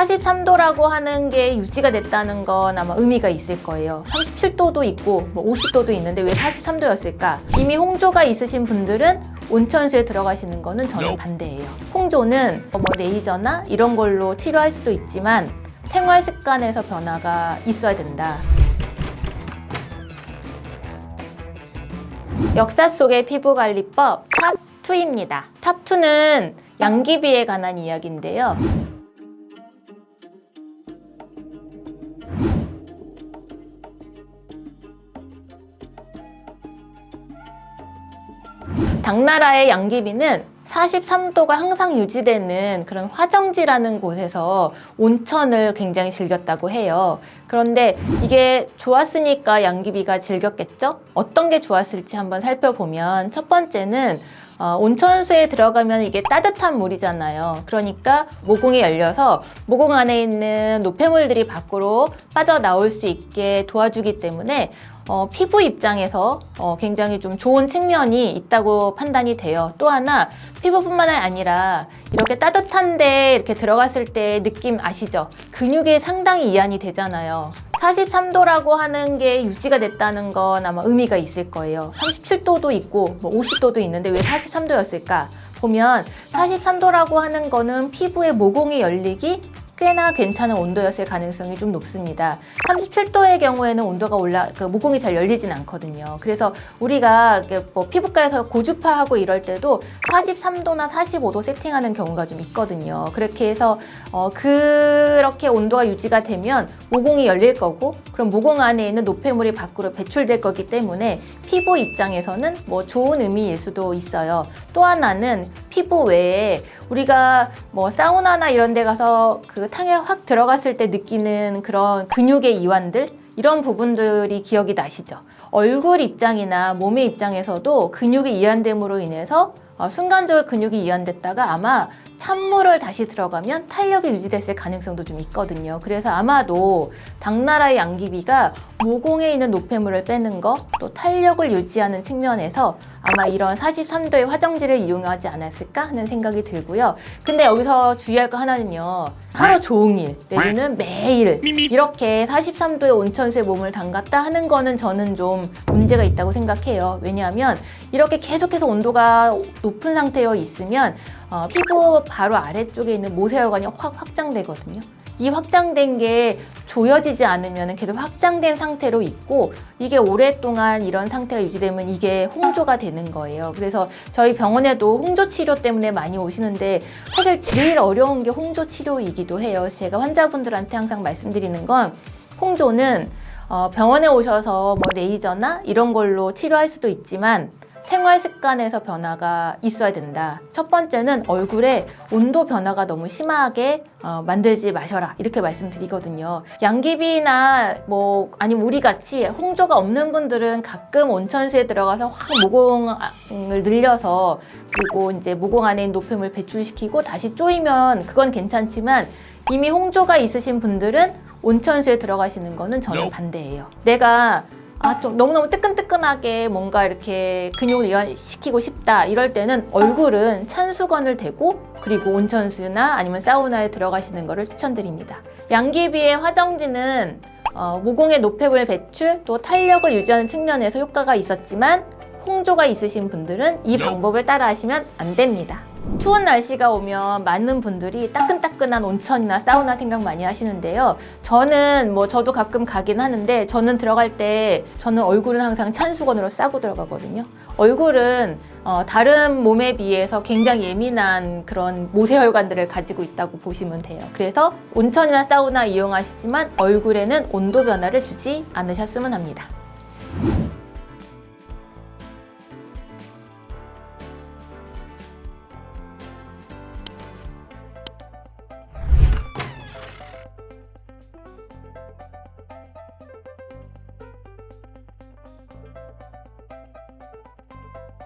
43도라고 하는 게 유지가 됐다는 건 아마 의미가 있을 거예요. 37도도 있고 50도도 있는데 왜 43도였을까? 이미 홍조가 있으신 분들은 온천수에 들어가시는 거는 저는 반대예요. 홍조는 레이저나 이런 걸로 치료할 수도 있지만 생활 습관에서 변화가 있어야 된다. 역사 속의 피부관리법 탑2입니다. 탑2는 양귀비에 관한 이야기인데요. 당나라의 양귀비는 43도가 항상 유지되는 그런 화정지라는 곳에서 온천을 굉장히 즐겼다고 해요. 그런데 이게 좋았으니까 양귀비가 즐겼겠죠? 어떤 게 좋았을지 한번 살펴보면 첫 번째는 온천수에 들어가면 이게 따뜻한 물이잖아요. 그러니까 모공이 열려서 모공 안에 있는 노폐물들이 밖으로 빠져나올 수 있게 도와주기 때문에 피부 입장에서 굉장히 좀 좋은 측면이 있다고 판단이 돼요. 또 하나 피부뿐만 아니라 이렇게 따뜻한데 이렇게 들어갔을 때 느낌 아시죠? 근육이 상당히 이완이 되잖아요. 43도라고 하는 게 유지가 됐다는 건 아마 의미가 있을 거예요. 37도도 있고 50도도 있는데 왜 43도였을까? 보면 43도라고 하는 거는 피부의 모공이 열리기 꽤나 괜찮은 온도였을 가능성이 좀 높습니다. 37도의 경우에는 온도가 모공이 잘 열리진 않거든요. 그래서 우리가 피부과에서 고주파하고 이럴 때도 43도나 45도 세팅하는 경우가 좀 있거든요. 그렇게 해서 그렇게 온도가 유지가 되면 모공이 열릴 거고, 그럼 모공 안에 있는 노폐물이 밖으로 배출될 거기 때문에 피부 입장에서는 좋은 의미일 수도 있어요. 또 하나는 피부 외에 우리가 사우나나 이런 데 가서 그 탕에 확 들어갔을 때 느끼는 그런 근육의 이완들, 이런 부분들이 기억이 나시죠? 얼굴 입장이나 몸의 입장에서도 근육이 이완됨으로 인해서 순간적으로 근육이 이완됐다가 아마 찬물을 다시 들어가면 탄력이 유지됐을 가능성도 좀 있거든요. 그래서 아마도 당나라의 양귀비가 모공에 있는 노폐물을 빼는 거, 또 탄력을 유지하는 측면에서 아마 이런 43도의 화정지를 이용하지 않았을까 하는 생각이 들고요. 근데 여기서 주의할 거 하나는요. 하루 종일 내지는 매일 이렇게 43도의 온천수에 몸을 담갔다 하는 거는 저는 좀 문제가 있다고 생각해요. 왜냐하면 이렇게 계속해서 온도가 높은 상태에 있으면 피부 바로 아래쪽에 있는 모세혈관이 확 확장되거든요. 이 확장된 게 조여지지 않으면 계속 확장된 상태로 있고, 이게 오랫동안 이런 상태가 유지되면 이게 홍조가 되는 거예요. 그래서 저희 병원에도 홍조 치료 때문에 많이 오시는데 사실 제일 어려운 게 홍조 치료이기도 해요. 제가 환자분들한테 항상 말씀드리는 건 홍조는 병원에 오셔서 레이저나 이런 걸로 치료할 수도 있지만 생활 습관에서 변화가 있어야 된다. 첫 번째는 얼굴에 온도 변화가 너무 심하게 만들지 마셔라, 이렇게 말씀드리거든요. 양귀비나 아니면 우리 같이 홍조가 없는 분들은 가끔 온천수에 들어가서 확 모공을 늘려서 그리고 이제 모공 안에 있는 노폐물 배출시키고 다시 쪼이면 그건 괜찮지만, 이미 홍조가 있으신 분들은 온천수에 들어가시는 거는 저는 반대예요. 내가 좀 너무너무 뜨끈뜨끈하게 뭔가 이렇게 근육을 이완시키고 싶다, 이럴 때는 얼굴은 찬 수건을 대고 그리고 온천수나 아니면 사우나에 들어가시는 것을 추천드립니다. 양귀비의 화정지는 모공의 노폐물 배출, 또 탄력을 유지하는 측면에서 효과가 있었지만 홍조가 있으신 분들은 이 방법을 따라 하시면 안 됩니다. 추운 날씨가 오면 많은 분들이 따끈따끈한 온천이나 사우나 생각 많이 하시는데요. 저도 가끔 가긴 하는데, 저는 들어갈 때 저는 얼굴은 항상 찬 수건으로 싸고 들어가거든요. 얼굴은 다른 몸에 비해서 굉장히 예민한 그런 모세혈관들을 가지고 있다고 보시면 돼요. 그래서 온천이나 사우나 이용하시지만 얼굴에는 온도 변화를 주지 않으셨으면 합니다.